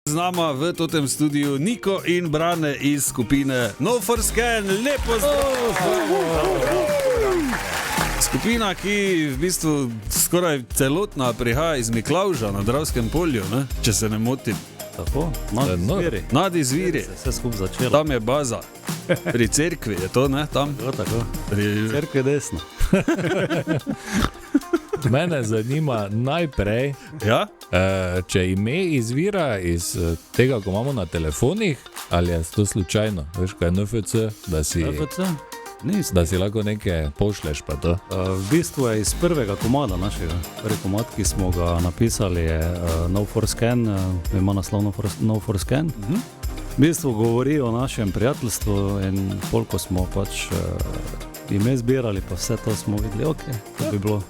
Z nama v totem studiu Niko in Brane iz skupine No For Scan. Lepo zdravo! Skupina, ki v bistvu skoraj celotna prihaja iz Miklavža na Dravskem polju, ne? Če se ne motim. Tako, Nad Izviri. Vse skupaj začelo. Tam je baza. Pri cerkvi je to, ne? Tam. Tako. Cerkve desno. Mene zanima najprej, Ja? če ime izvira iz tega, ko imamo na telefonih, ali je to slučajno, veš, kaj je NFC, da si lahko nekaj pošleš pa to. V bistvu je iz prvega komada našega. Prvi komad, ki smo ga napisali, je No For Scan, ima naslov No For Scan. V bistvu govori o našem prijateljstvu in koliko smo pač ime zbirali, pa vse to smo videli, ok, to bi bilo.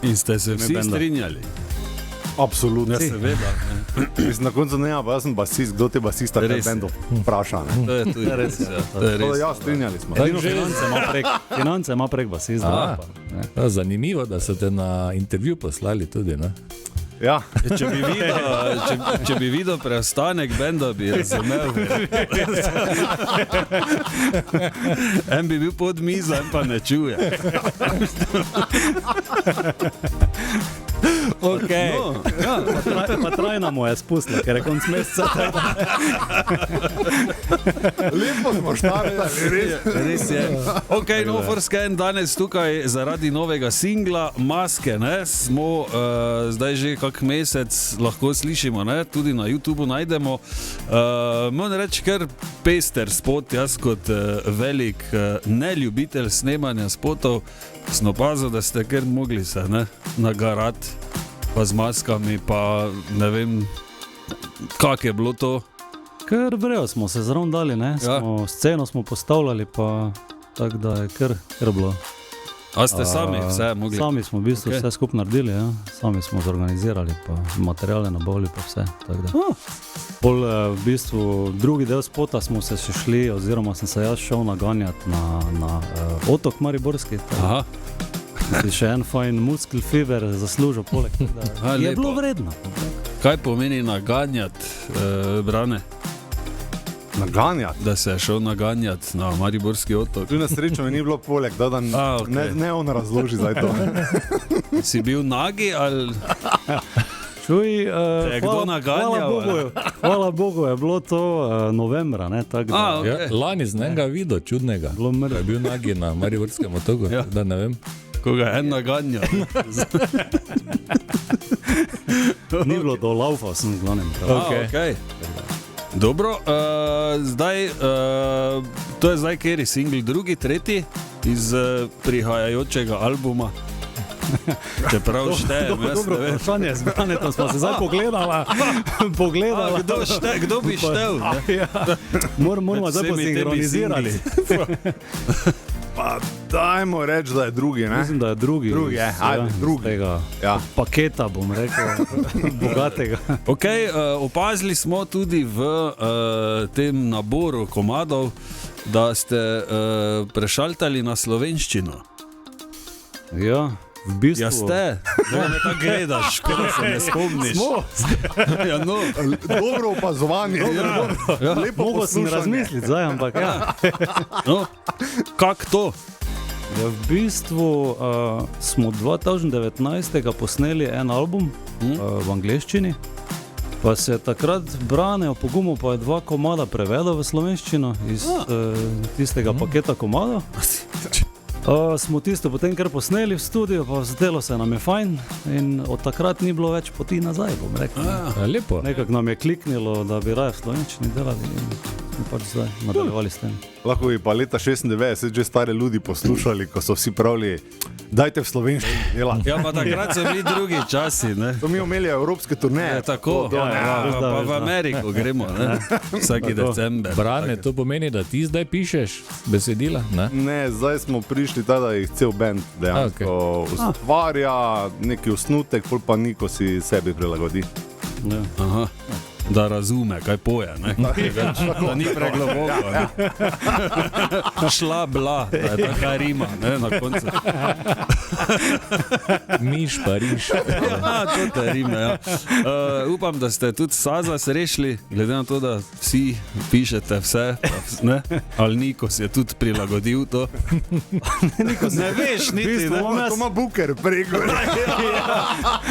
In ste se vsi strinjali? Absolutno. Ja, seveda. Mislim, na koncu ne, pa jaz sem basist, kdo te basista Res je. bendu vpraša, ne? To je tudi res. Ja. To je res. Ja, strinjali smo. Finance ima prek basizda. Zanimivo, da so te na intervju poslali tudi, ne? Ja, Če bi videl preostanek benda, bi razumel. En bi bil pod mizo, en pa ne čuje. Okay. No. Pa trajna mu je spustila, ker je konc meseca. lepo smo štartali, Res je. Ok, No For Scan danes tukaj zaradi novega singla Maske, ne? Smo zdaj že kak mesec, lahko slišimo, ne? Tudi na YouTubeu najdemo. Moram reči, kar pester spot, jaz kot velik neljubitelj snemanja spotov, sem opazil, da ste kar mogli se nagarati, pa z maskami, pa ne vem, kak je bilo to. Kar vrejo smo se zraven dali, ne? Sceno smo postavljali, pa tako da je kar bilo. A ste sami vse mogli? Sami smo v bistvu vse skupaj naredili, ja. Sami smo zorganizirali, pa materiale nabavili, pa vse. Tako da. Pol v bistvu drugi del spota smo se še šli, oziroma sem se jaz šel naganjati na otok Mariborski. Aha. Si še en fajn muscle fever zaslužil poleg tega. Je lepo. bilo vredno. Kaj pomeni naganjati, Brane? Naganjati. Da se je šel naganjati na Mariborski otok. Tu na srečo mi ni bilo poleg, da okej. ne on razloži zdaj to. Si bil nagi ali Čuj, je kdo naganjal? hvala Bogu je bilo to novembra, ne, tako da. Okay. Ja, lani z njega videl čudnega, Bilo mrtvo. je bil nagi na Mariborskem otoku, Ja. da ne vem. Koga je en naganjal? Ni bilo do laufa, sem v glavnem. Okay. Dobro, zdaj, to je zdaj kjeri single, drugi, tretji iz prihajajočega albuma. Čeprav štejem, jaz Dobro ne vem. vprašanje, z Branetom smo se zdaj pogledala. Kdo bi štel? Ne? Ja. Moramo zdaj vsemi temi posinhronizirali. Pa dajmo reči, da je drugi, ne? Mislim, da je drugi. Drugi je, ajde, drugi. Tega Ja. paketa, bom rekel, bogatega. Ok, opazili smo tudi v tem naboru komadov, da ste prešaltali na slovenščino. Ja, v bistvu. Ja ste? No, me tako gledaš, ko se ne spomniš. Ja, no. Dobro opazovanje. Ja. Lepo Mogo sem poslušanje. razmisliti zdaj, ampak ja. No, kak to? Ja, v bistvu smo 2019 posneli en album v angleščini, pa se je takrat Brane opogumil, pa je 2 komada prevedel v slovenščino iz tistega paketa komadov. Smo tisto potem kar posneli v studiu, pa zdelo se nam je fajn in od takrat ni bilo več poti nazaj, bom rekel. Lepo. Nekako nam je kliknilo, da bi raje v slovenščini delali in smo pač zdaj nadaljevali s tem. Lahko bi pa leta 96 že stare ljudi poslušali, ko so vsi pravili, dajte v slovenščini delati. Ja, pa takrat so bili drugi časi, ne? To mi imeli evropske turneje. Ja, tako, pa v Ameriko gremo, ne? Vsaki december. Brane, to pomeni, da ti zdaj pišeš besedila, ne? Ne, zdaj smo prišli tada, da jih cel band dejansko ustvarja, neki osnutek, pol pa Niko si sebi prilagodi. Ja. Aha. Da razume, kaj poje, ne? Da ni pregloboko, ne? Šla bla, da je taka rima, ne, na koncu. Miš, Pariž. To te rime, ja. Upam, da ste tudi Saza srešili, glede na to, da vsi pišete vse, ne? Ali Nikos je tudi prilagodil to. Ne veš, niti, ne? To ima buker preko.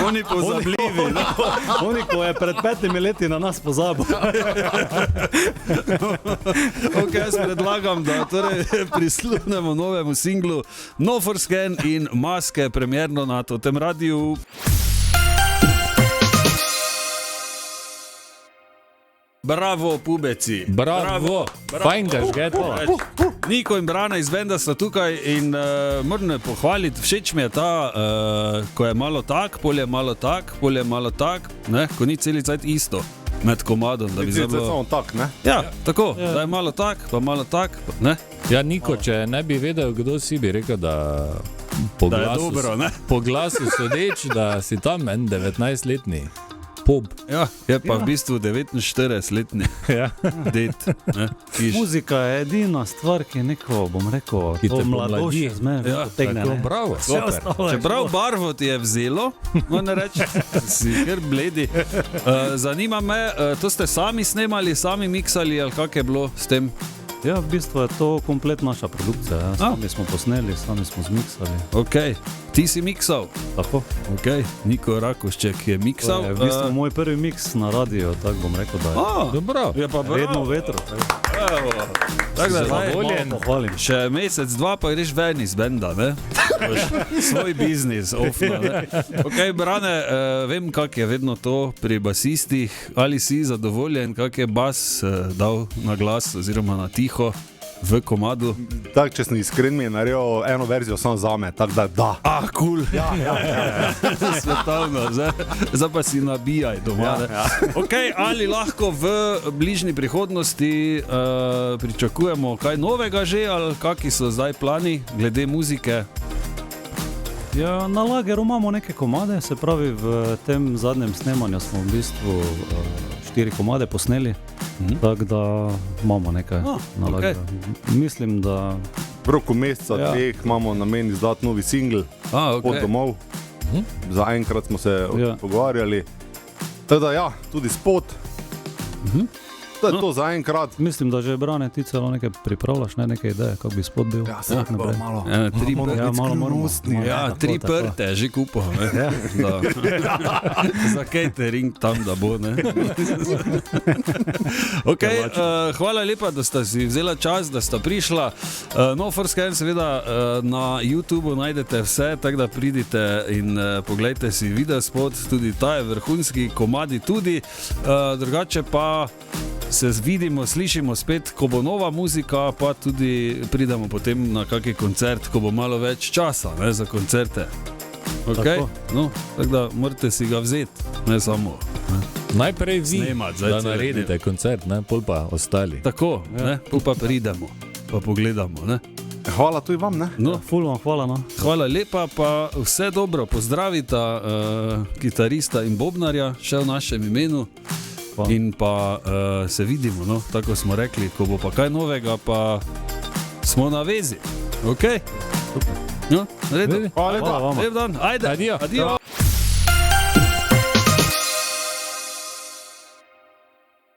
Oni pozabljivi, ne? Oni, ko je pred 5 leti na nas pozabil. Ok, jaz predlagam, da torej prisluhnemo novemu singlu No for Scan in Maske, premierno na tem radiju. Bravo, pubeci. Bravo. Fajn ga žgeto. Niko in Brane iz benda sta tukaj in moram pohvaliti, všeč mi je ta, ko je malo tak, pol je malo tak, pol je malo tak, ne? Ko ni celi cajt isto med komadom. Da bi samo tak, ne? Ja, tako, da je malo tak, pa malo tak, ne? Ja, Niko, če ne bi vedel, kdo si, bi rekel, da po Da je glasu, dobro, ne? po glasu sodeč, da si tam en 19-letni pop. Ja, je pa v bistvu 49-letni Ja. det, ne? Kiš. Muzika je edina stvar, ki neko, bom rekel, Ki te to mladost pomladi. zmeraj Ja, potegne. Tako, ne. bravo. Vse Super. ostalo je Čeprav šlo. barvo ti je vzelo, moram reči, si kar bledi. Zanima me, to ste sami snemali, sami miksali ali kak je bilo s tem? Ja, v bistvu je to komplet naša produkcija. Ja. Sami smo posneli, sami smo zmiksali. Ok, ti si miksal? Tako. Ok, Niko Rakošček je To miksal. je v bistvu moj prvi miks na radio, tako bom rekel, da je Dobro. Je pa vedno v vetru. Tako da zdaj, Zadovoljen. Malo pohvalim. še mesec, dva pa greš ven iz benda, ne? Boš svoj biznis, ofno, ne? Ok, Brane, vem, kak je vedno to pri basistih. Ali si zadovoljen, kak je bas dal na glas oziroma na tiho v komadu? Tak, če sem iskren, mi je naredil eno verzijo samo zame, tako da da. Cool. Ja. Svetovno, zdaj pa si nabijaj doma. Ja. Okay, ali lahko v bližnji prihodnosti pričakujemo kaj novega že, ali kakšni so zdaj plani glede muzike? Ja, na lageru imamo neke komade, se pravi v tem zadnjem snemanju smo v bistvu 4 komade posneli, tako da imamo nekaj na lageru. Mislim, da V roku meseca, dveh imamo namen izdati novi singl, Pot domov. Zaenkrat smo se pogovarjali. Tako da ja, tudi spot. To je to zaenkrat. Mislim, da že Brane ti celo nekaj pripravljaš, ne, neke ideje, kako bi spot bil. Ja, se pa malo. Malo moramo. Ja, 3 prte, že kupo. Za catering tam, da bo. Ne? Okay, hvala lepa, da sta si vzela čas, da sta prišla. No for Scan, seveda na YouTubeu najdete vse, tako da pridite in poglejte si video spot, tudi ta je vrhunski, komadi tudi. Drugače pa se vidimo, slišimo spet, ko bo nova muzika, pa tudi pridemo potem na kakšen koncert, ko bo malo več časa, ne, za koncerte. Okay? No, tako da morate si ga vzeti, ne samo. Ne. Najprej vi, Snemat, da naredite koncert, ne, pol pa ostali. Tako, ne, pol pa pridemo, pa pogledamo. Ne. Hvala tudi vam, ne? No, Ful vam hvala, no. hvala lepa, pa vse dobro, pozdravita kitarista in bobnarja še v našem imenu. In pa se vidimo, no, tako smo rekli, ko bo pa kaj novega, pa smo na vezi. Ok? No, redo. Hvala lepa. Hvala vama. Lep dan, ajde. Adijo. Adijo.